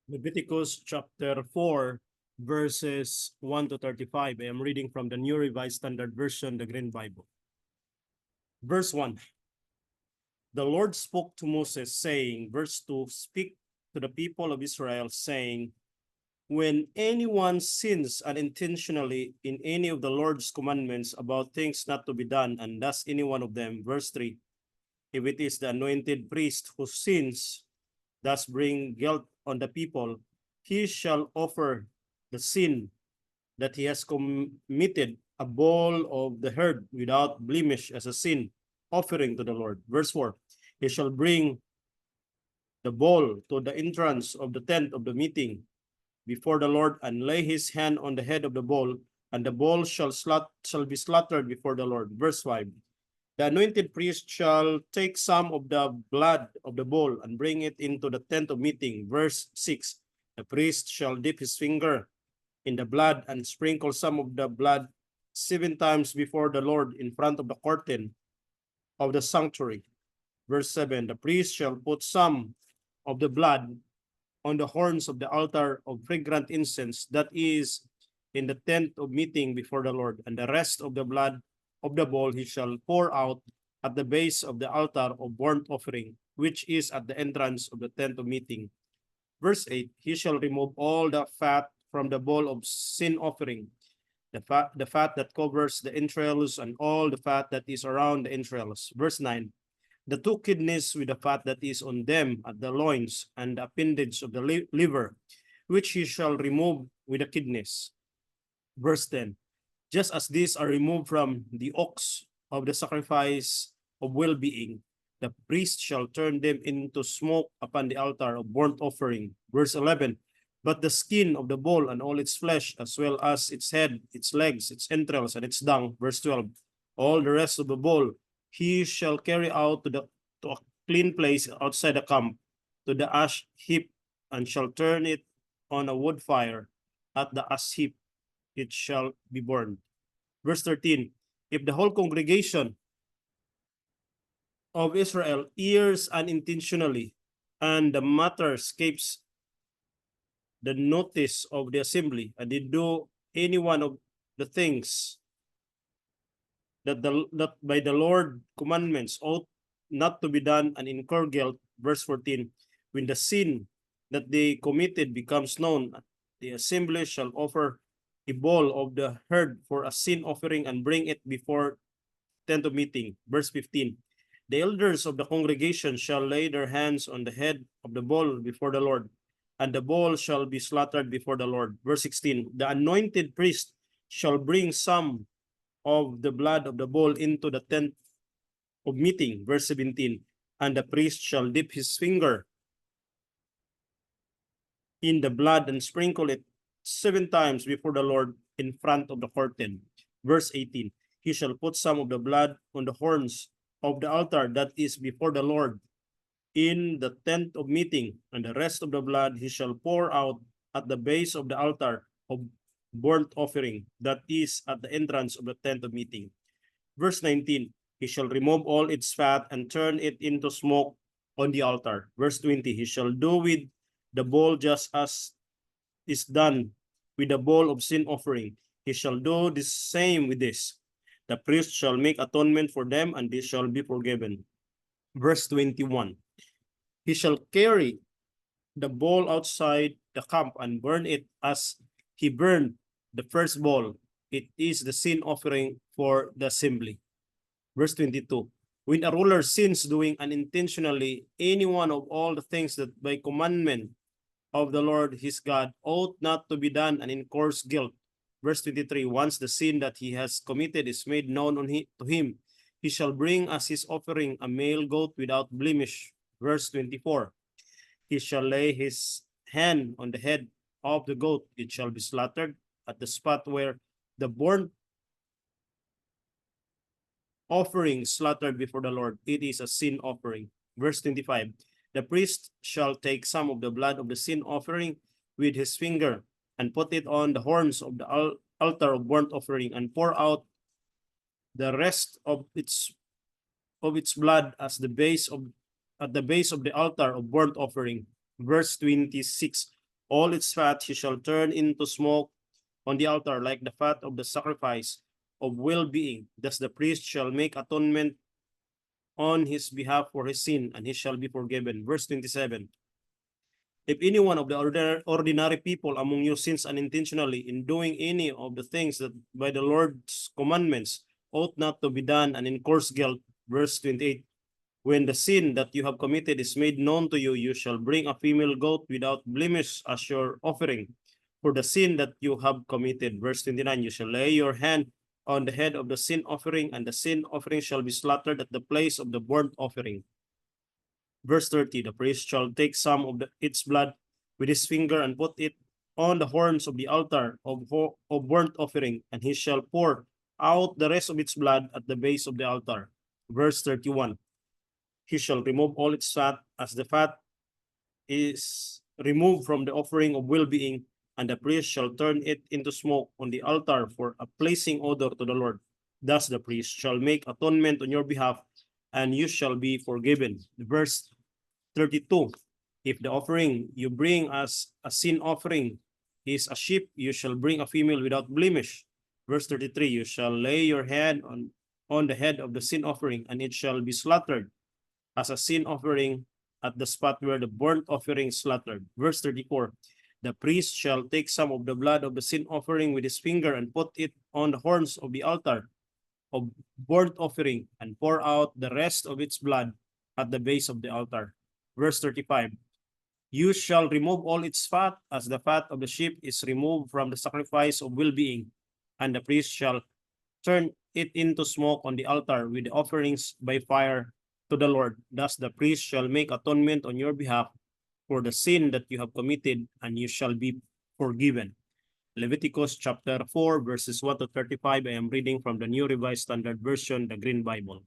Leviticus chapter 4, verses 1 to 35. I am reading from the New Revised Standard Version, the Green Bible. Verse 1. The Lord spoke to Moses, saying, verse 2, speak to the people of Israel, saying, when anyone sins unintentionally in any of the Lord's commandments about things not to be done, and does any one of them, verse 3, if it is the anointed priest who sins, thus bring guilt on the people, he shall offer the sin that he has committed, a bull of the herd without blemish as a sin offering to the Lord. Verse 4, he shall bring the bull to the entrance of the tent of the meeting before the Lord, and lay his hand on the head of the bull, and the bull shall be slaughtered before the Lord. Verse 5, the anointed priest shall take some of the blood of the bull and bring it into the tent of meeting. Verse 6, the priest shall dip his finger in the blood and sprinkle some of the blood 7 times before the Lord in front of the curtain of the sanctuary. Verse 7, the priest shall put some of the blood on the horns of the altar of fragrant incense that is in the tent of meeting before the Lord, and the rest of the blood of the bull he shall pour out at the base of the altar of burnt offering, which is at the entrance of the tent of meeting. Verse 8, he shall remove all the fat from the bowl of sin offering, the fat that covers the entrails, and all the fat that is around the entrails. Verse 9, the 2 kidneys with the fat that is on them at the loins, and the appendage of the liver, which he shall remove with the kidneys. Verse 10, just as these are removed from the ox of the sacrifice of well-being, the priest shall turn them into smoke upon the altar of burnt offering. Verse 11, but the skin of the bull and all its flesh, as well as its head, its legs, its entrails, and its dung. Verse 12, all the rest of the bull he shall carry out to a clean place outside the camp, to the ash heap, and shall turn it on a wood fire. At the ash heap it shall be burned. Verse 13, if the whole congregation of Israel errs unintentionally, and the matter escapes the notice of the assembly, and they do any one of the things that by the Lord commandments ought not to be done, and incur guilt. Verse 14, when the sin that they committed becomes known, the assembly shall offer a bull of the herd for a sin offering and bring it before tent of meeting. Verse 15, the elders of the congregation shall lay their hands on the head of the bull before the Lord, and the bull shall be slaughtered before the Lord. Verse 16, the anointed priest shall bring some of the blood of the bull into the tent of meeting. Verse 17, and the priest shall dip his finger in the blood and sprinkle it 7 times before the Lord in front of the curtain. Verse 18, he shall put some of the blood on the horns of the altar that is before the Lord in the tent of meeting, and the rest of the blood he shall pour out at the base of the altar of burnt offering that is at the entrance of the tent of meeting. Verse 19, he shall remove all its fat and turn it into smoke on the altar. Verse 20, he shall do with the bull just as is done with the bull of sin offering. He shall do the same with this. The priest shall make atonement for them, and they shall be forgiven. Verse 21, he shall carry the bull outside the camp and burn it as he burned the first bull. It is the sin offering for the assembly. Verse 22, when a ruler sins doing unintentionally any one of all the things that by commandment of the Lord his God ought not to be done, and incurs guilt. Verse 23, once the sin that he has committed is made known to him, he shall bring as his offering a male goat without blemish. Verse 24, he shall lay his hand on the head of the goat. It shall be slaughtered at the spot where the burnt offering slaughtered before the Lord. It is a sin offering. Verse 25, the priest shall take some of the blood of the sin offering with his finger and put it on the horns of the altar of burnt offering, and pour out the rest of its blood as at the base of the altar of burnt offering. Verse 26, All its fat he shall turn into smoke on the altar, like the fat of the sacrifice of well-being. Thus the priest shall make atonement on his behalf for his sin, and he shall be forgiven. Verse 27. If any one of the ordinary people among you sins unintentionally in doing any of the things that by the Lord's commandments ought not to be done and incurs guilt, verse 28, when the sin that you have committed is made known to you, you shall bring a female goat without blemish as your offering for the sin that you have committed. Verse 29, you shall lay your hand on the head of the sin offering, and the sin offering shall be slaughtered at the place of the burnt offering. Verse 30, the priest shall take some of its blood with his finger and put it on the horns of the altar of burnt offering, and he shall pour out the rest of its blood at the base of the altar. Verse 31, he shall remove all its fat, as the fat is removed from the offering of well-being, and the priest shall turn it into smoke on the altar for a pleasing odor to the Lord. Thus the priest shall make atonement on your behalf, and you shall be forgiven. Verse 32, if the offering you bring as a sin offering is a sheep, you shall bring a female without blemish. Verse 33, you shall lay your hand on the head of the sin offering, and it shall be slaughtered as a sin offering at the spot where the burnt offering is slaughtered. Verse 34, the priest shall take some of the blood of the sin offering with his finger and put it on the horns of the altar of burnt offering, and pour out the rest of its blood at the base of the altar. Verse 35, you shall remove all its fat, as the fat of the sheep is removed from the sacrifice of well-being, and the priest shall turn it into smoke on the altar with the offerings by fire to the Lord. Thus the priest shall make atonement on your behalf for the sin that you have committed, and you shall be forgiven. Leviticus chapter 4, verses 1 to 35. I am reading from the New Revised Standard Version, the Green Bible.